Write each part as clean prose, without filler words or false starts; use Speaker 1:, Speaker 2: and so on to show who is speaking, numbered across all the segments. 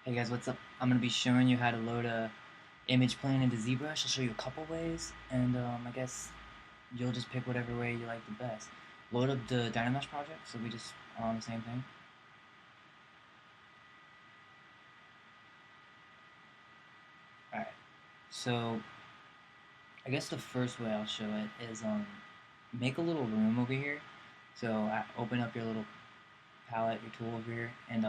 Speaker 1: Hey guys, what's up? I'm going to be showing you how to load a image plane into Zbrush. I'll show you a couple ways, and I guess you'll just pick whatever way you like the best. Load up the Dynamesh project, so we just are on the same thing. Alright, so I guess the first way I'll show it is make a little room over here. So open up your little palette, your tool over here, and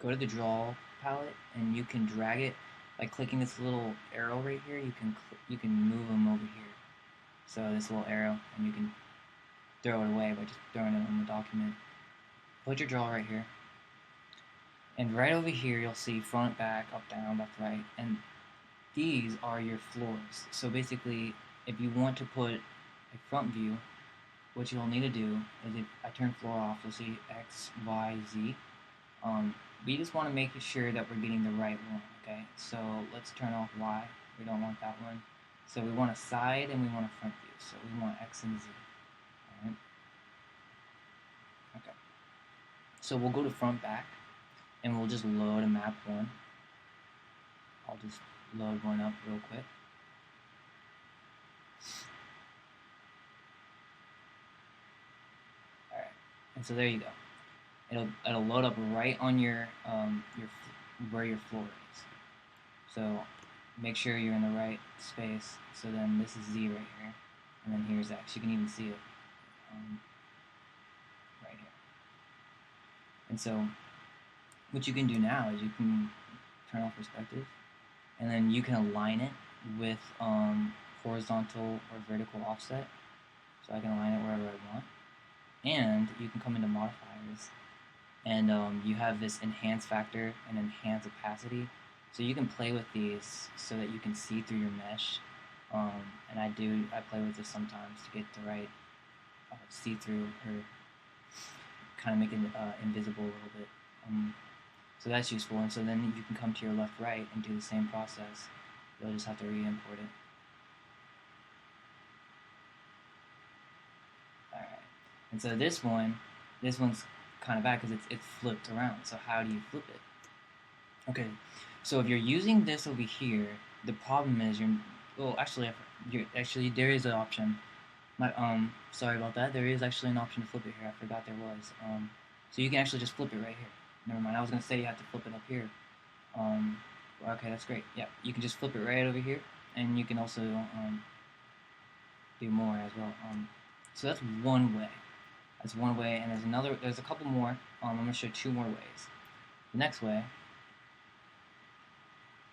Speaker 1: go to the draw palette, and you can drag it by clicking this little arrow right here. You can move them over here. So this little arrow, and you can throw it away by just throwing it on the document. Put your draw right here, and right over here you'll see front, back, up, down, left, right, and these are your floors. So basically, if you want to put a front view, what you'll need to do is, if I turn floor off, you'll see X, Y, Z. We just want to make sure that we're getting the right one, okay? So let's turn off Y. We don't want that one. So we want a side and we want a front view. So we want X and Z. Alright? Okay. So we'll go to front, back, and we'll just load a map one. I'll just load one up real quick. Alright. And so there you go. It'll load up right on your where your floor is. So make sure you're in the right space. So then this is Z right here, and then here's X. You can even see it right here. And so what you can do now is you can turn off perspective, and then you can align it with horizontal or vertical offset. So I can align it wherever I want. And you can come into modifiers, and you have this enhance factor and enhance opacity. So you can play with these so that you can see through your mesh. And I play with this sometimes to get the right see-through, or kind of make it invisible a little bit. So that's useful. And so then you can come to your left, right, and do the same process. You'll just have to re-import it. Alright. And so this one's kind of bad because it's flipped around. So how do you flip it? Okay, so if you're using this over here, the problem is actually there is an option. Sorry about that. There is actually an option to flip it here. I forgot there was. So you can actually just flip it right here. Never mind. I was gonna say you have to flip it up here. Okay, that's great. Yeah, you can just flip it right over here, and you can also do more as well. So that's one way. That's one way, and there's a couple more. I'm gonna show two more ways. The next way,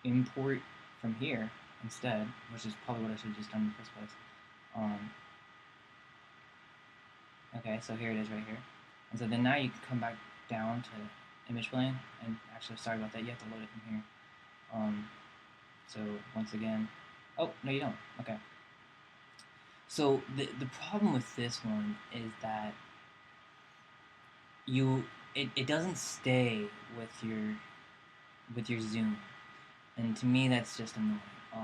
Speaker 1: import from here instead, which is probably what I should have just done in the first place. Okay, so here it is right here. And so then now you can come back down to image plane, and actually, sorry about that, you have to load it from here. So once again, oh, no you don't, okay. So the problem with this one is that it doesn't stay with your zoom, and to me that's just annoying.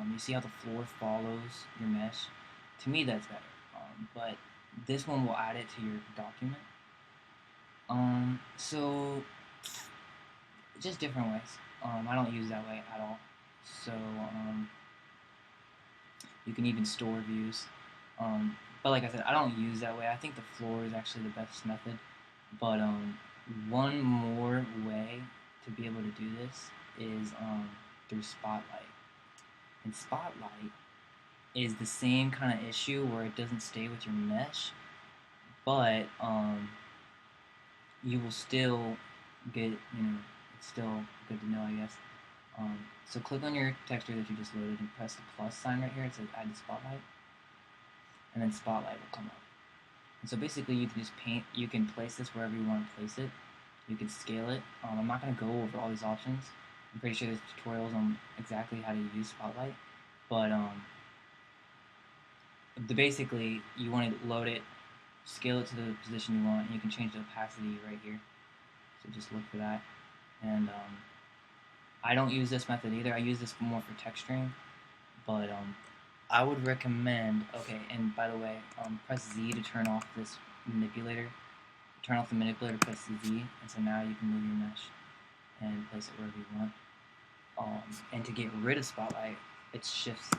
Speaker 1: You see how the floor follows your mesh? To me that's better, but this one will add it to your document. So just different ways. I don't use that way at all. So you can even store views. But like I said, I don't use that way. I think the floor is actually the best method. But one more way to be able to do this is through Spotlight. And Spotlight is the same kind of issue where it doesn't stay with your mesh, but you will still get, it's still good to know, I guess. So click on your texture that you just loaded and press the plus sign right here. It says add to Spotlight, and then Spotlight will come up. And so basically you can just you can place this wherever you want to place it. You can scale it. I'm not going to go over all these options. I'm pretty sure there's tutorials on exactly how to use Spotlight, but basically you want to load it, scale it to the position you want, and you can change the opacity right here. So just look for that. And I don't use this method either. I use this more for texturing, but I would recommend, okay, and by the way, press Z to turn off this manipulator. Turn off the manipulator, press Z, and so now you can move your mesh. and place it wherever you want. And to get rid of spotlight, it's Shift C.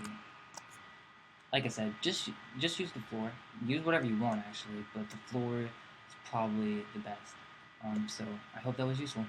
Speaker 1: Like I said, just use the floor. Use whatever you want actually, but the floor is probably the best. So I hope that was useful.